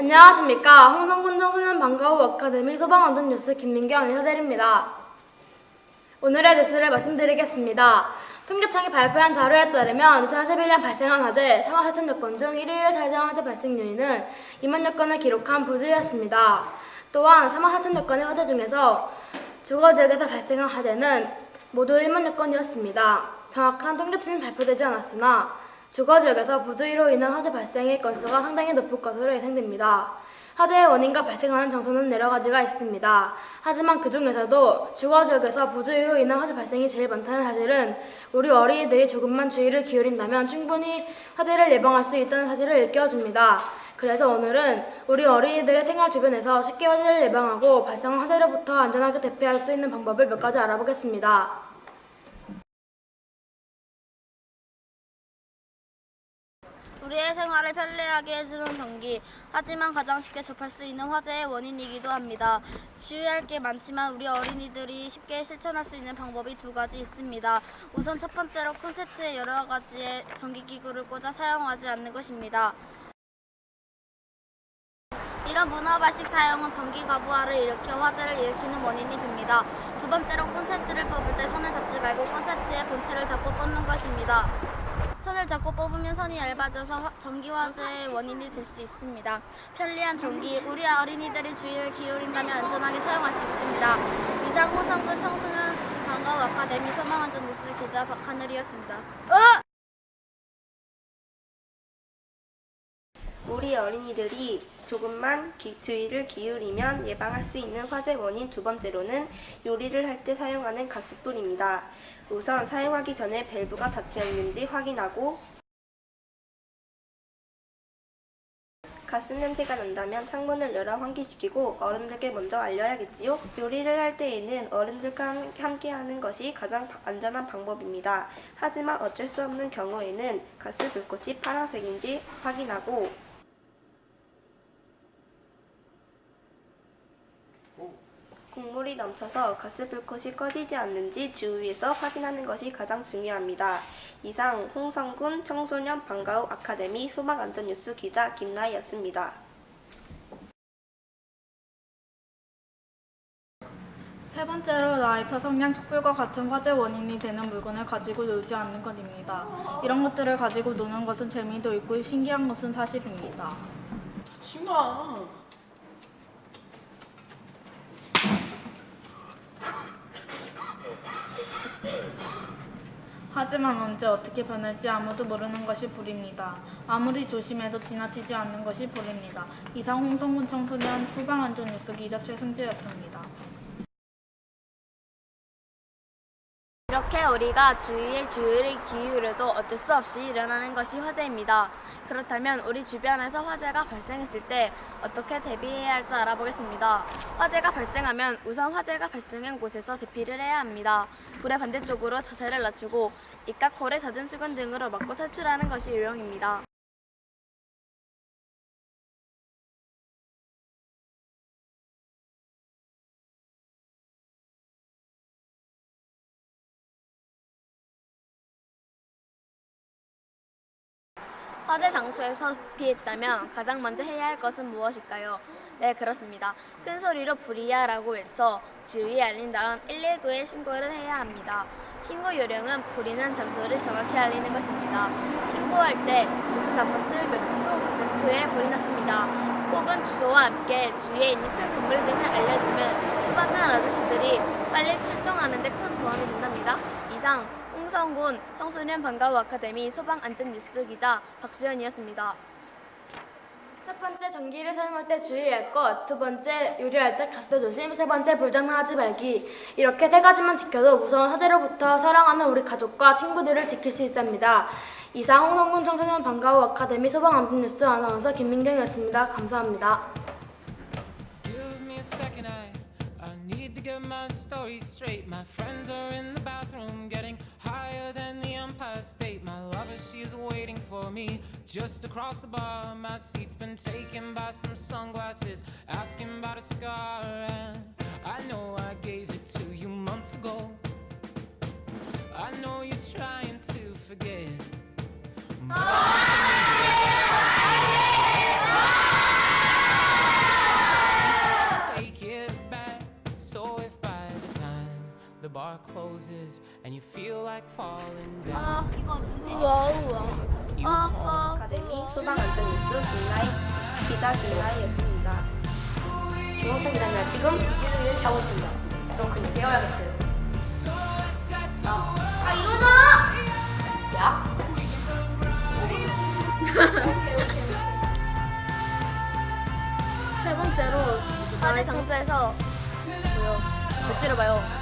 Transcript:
안녕하십니까. 홍성군 청소년 방과후 아카데미 소방안전 뉴스 김민경 이사들입니다. 오늘의 뉴스를 말씀드리겠습니다. 통계청이 발표한 자료에 따르면 2011년 발생한 화재 4만 4천여 건 중 1일 발생한 화재 발생 요인은 2만여 건을 기록한 부주의였습니다. 또한 4만 4천여 건의 화재 중에서 주거지역에서 발생한 화재는 모두 1만여 건이었습니다. 정확한 통계치는 발표되지 않았으나 주거지역에서 부주의로 인한 화재 발생의 건수가 상당히 높을 것으로 예상됩니다. 화재의 원인과 발생하는 장소는 여러 가지가 있습니다. 하지만 그 중에서도 주거지역에서 부주의로 인한 화재 발생이 제일 많다는 사실은 우리 어린이들이 조금만 주의를 기울인다면 충분히 화재를 예방할 수 있다는 사실을 일깨워줍니다. 그래서 오늘은 우리 어린이들의 생활 주변에서 쉽게 화재를 예방하고 발생한 화재로부터 안전하게 대피할 수 있는 방법을 몇 가지 알아보겠습니다. 우리의 생활을 편리하게 해주는 전기, 하지만 가장 쉽게 접할 수 있는 화재의 원인이기도 합니다. 주의할 게 많지만 우리 어린이들이 쉽게 실천할 수 있는 방법이 두 가지 있습니다. 우선 첫 번째로 콘센트에 여러 가지의 전기기구를 꽂아 사용하지 않는 것입니다. 이런 문어발식 사용은 전기 과부하를 일으켜 화재를 일으키는 원인이 됩니다. 두 번째로 콘센트를 뽑을 때 선을 잡지 말고 콘센트의 본체를 잡고 뽑는 것입니다. 선을 잡고 뽑으면 선이 얇아져서 전기 화재의 원인이 될 수 있습니다. 편리한 전기, 우리 어린이들이 주의를 기울인다면 안전하게 사용할 수 있습니다. 이상 홍성군 청소년 방과후 아카데미 소방안전 뉴스 기자 박하늘이었습니다. 우리 어린이들이 조금만 주의를 기울이면 예방할 수 있는 화재 원인 두 번째로는 요리를 할 때 사용하는 가스불입니다. 우선 사용하기 전에 밸브가 닫혀 있는지 확인하고 가스 냄새가 난다면 창문을 열어 환기시키고 어른들께 먼저 알려야겠지요. 요리를 할 때에는 어른들과 함께 하는 것이 가장 안전한 방법입니다. 하지만 어쩔 수 없는 경우에는 가스 불꽃이 파란색인지 확인하고 국물이 넘쳐서 가스 불꽃이 꺼지지 않는지 주위에서 확인하는 것이 가장 중요합니다. 이상 홍성군 청소년 방과후 아카데미 소방안전뉴스 기자 김나희였습니다. 세 번째로 라이터, 성냥, 촛불과 같은 화재 원인이 되는 물건을 가지고 놀지 않는 것입니다. 이런 것들을 가지고 노는 것은 재미도 있고 신기한 것은 사실입니다. 하지마. 하지만 언제 어떻게 변할지 아무도 모르는 것이 불입니다. 아무리 조심해도 지나치지 않는 것이 불입니다. 이상 홍성군 청소년 소방안전뉴스 기자 최승재였습니다. 이렇게 우리가 주의를 기울여도 어쩔 수 없이 일어나는 것이 화재입니다. 그렇다면 우리 주변에서 화재가 발생했을 때 어떻게 대비해야 할지 알아보겠습니다. 화재가 발생하면 우선 화재가 발생한 곳에서 대피를 해야 합니다. 불의 반대쪽으로 자세를 낮추고 입과 코를 젖은 수건 등으로 막고 탈출하는 것이 요령입니다. 화재 장소에서 피했다면 가장 먼저 해야 할 것은 무엇일까요? 네, 그렇습니다. 큰 소리로 불이야 라고 외쳐 주위에 알린 다음 119에 신고를 해야 합니다. 신고 요령은 불이 난 장소를 정확히 알리는 것입니다. 신고할 때 무슨 아파트 몇 호에 불이 났습니다. 혹은 주소와 함께 주위에 있는 큰 건물 등을 알려주면 소방관 아저씨들이 빨리 출동하는 데 큰 도움이 된답니다. 이상 홍성군 청소년 방과후 아카데미 소방안전뉴스 기자 박수연이었습니다. 첫 번째, 전기를 사용할 때 주의할 것. 두 번째, 요리할 때 가스 조심. 세 번째, 불장난하지 말기. 이렇게 세 가지만 지켜도 무서운 화재로부터 사랑하는 우리 가족과 친구들을 지킬 수 있답니다. 이상 홍성군 청소년 방과후 아카데미 소방안전뉴스 아나운서 김민경이었습니다. 감사합니다. Get my story straight. My friends are in the bathroom getting higher than the Empire State. My lover, she's waiting for me just across the bar. My seat's been taken by some sunglasses asking about a scar, and I know I gave it to you months ago. I know you're trying to forget. and you feel like falling down. 아카데미 소방안전뉴스 기자 김나희였습니다. 김홍철 기자입니다. 지금 이재동이는 자고 있습니다. 그럼 그냥 깨워야겠어요. 야! 세 번째로 화재 장소에서 뭐요? 몇 찌를 봐요.